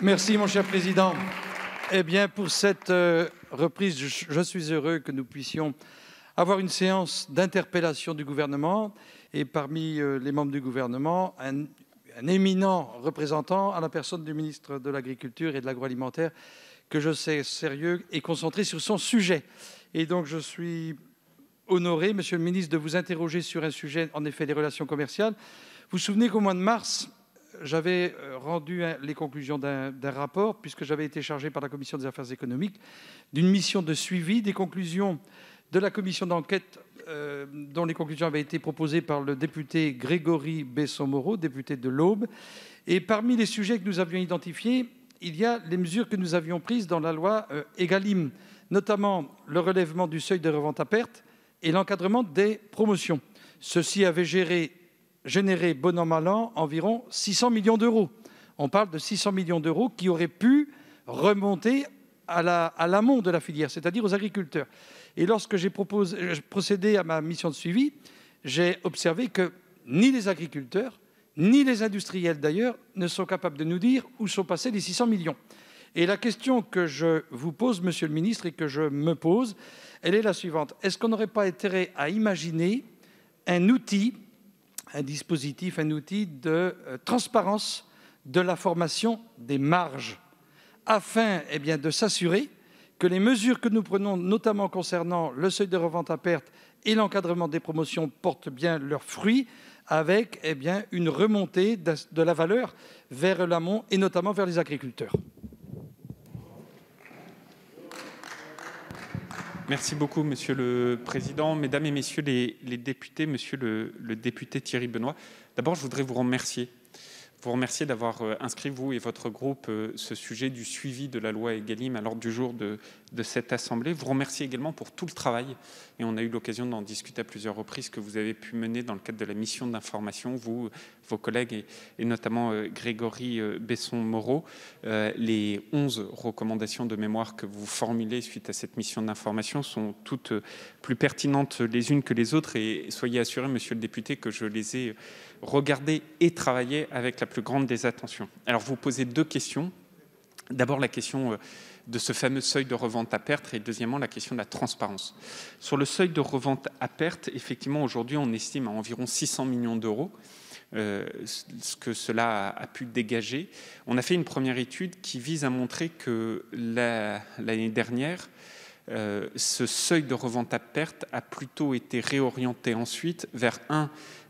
Merci, mon cher président. Eh bien, pour cette reprise, je suis heureux que nous puissions avoir une séance d'interpellation du gouvernement et parmi les membres du gouvernement, un éminent représentant à la personne du ministre de l'Agriculture et de l'Agroalimentaire que je sais sérieux et concentré sur son sujet. Et donc, je suis honoré, monsieur le ministre, de vous interroger sur un sujet, en effet, des relations commerciales. Vous vous souvenez qu'au mois de mars, j'avais rendu les conclusions d'un rapport, puisque j'avais été chargé par la Commission des affaires économiques d'une mission de suivi des conclusions de la commission d'enquête dont les conclusions avaient été proposées par le député Grégory Besson-Moreau, député de l'Aube. Et parmi les sujets que nous avions identifiés, il y a les mesures que nous avions prises dans la loi Egalim, notamment le relèvement du seuil de revente à perte et l'encadrement des promotions. Ceci avait généré, bon an, mal an, environ 600 millions d'euros. On parle de 600 millions d'euros qui auraient pu remonter à l'amont de la filière, c'est-à-dire aux agriculteurs. Et lorsque j'ai procédé à ma mission de suivi, j'ai observé que ni les agriculteurs, ni les industriels d'ailleurs, ne sont capables de nous dire où sont passés les 600 millions. Et la question que je vous pose, monsieur le ministre, et que je me pose, elle est la suivante. Est-ce qu'on n'aurait pas intérêt à imaginer un outil, un dispositif, un outil de transparence de la formation des marges, afin de s'assurer que les mesures que nous prenons, notamment concernant le seuil de revente à perte et l'encadrement des promotions, portent bien leurs fruits avec une remontée de la valeur vers l'amont et notamment vers les agriculteurs. Merci beaucoup, Monsieur le Président. Mesdames et Messieurs les députés, Monsieur le député Thierry Benoît, d'abord, je voudrais vous remercier d'avoir inscrit, vous et votre groupe, ce sujet du suivi de la loi Egalim à l'ordre du jour de cette Assemblée. Vous remercier également pour tout le travail, et on a eu l'occasion d'en discuter à plusieurs reprises, que vous avez pu mener dans le cadre de la mission d'information, vous, vos collègues, et notamment Grégory Besson-Moreau. Les 11 recommandations de mémoire que vous formulez suite à cette mission d'information sont toutes plus pertinentes les unes que les autres, et soyez assuré, monsieur le député, que je les ai regardées et travaillées avec la plus grande des attentions. Alors, vous posez deux questions. D'abord, la question de ce fameux seuil de revente à perte et deuxièmement, la question de la transparence. Sur le seuil de revente à perte, effectivement, aujourd'hui, on estime à environ 600 millions d'euros ce que cela a pu dégager. On a fait une première étude qui vise à montrer que l'année dernière, ce seuil de revente à perte a plutôt été réorienté ensuite vers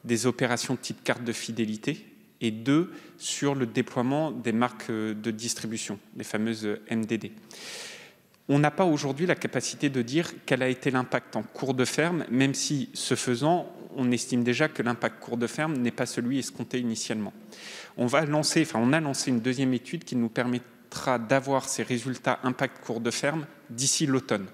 des opérations type carte de fidélité, et 2, sur le déploiement des marques de distribution, les fameuses MDD. On n'a pas aujourd'hui la capacité de dire quel a été l'impact en cours de ferme, même si, ce faisant, on estime déjà que l'impact cours de ferme n'est pas celui escompté initialement. On a lancé une deuxième étude qui nous permettra d'avoir ces résultats impact cours de ferme d'ici l'automne.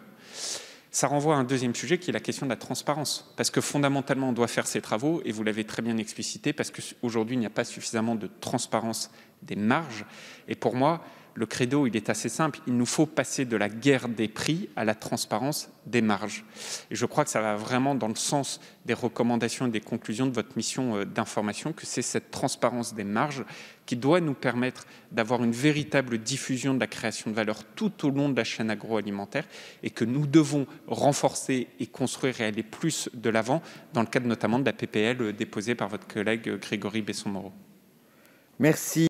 Ça renvoie à un deuxième sujet qui est la question de la transparence. Parce que fondamentalement, on doit faire ces travaux, et vous l'avez très bien explicité, parce qu'aujourd'hui, il n'y a pas suffisamment de transparence des marges. Et pour moi, le credo, il est assez simple. Il nous faut passer de la guerre des prix à la transparence des marges. Et je crois que ça va vraiment dans le sens des recommandations et des conclusions de votre mission d'information, que c'est cette transparence des marges qui doit nous permettre d'avoir une véritable diffusion de la création de valeur tout au long de la chaîne agroalimentaire, et que nous devons renforcer et construire et aller plus de l'avant dans le cadre notamment de la PPL déposée par votre collègue Grégory Besson-Moreau. Merci.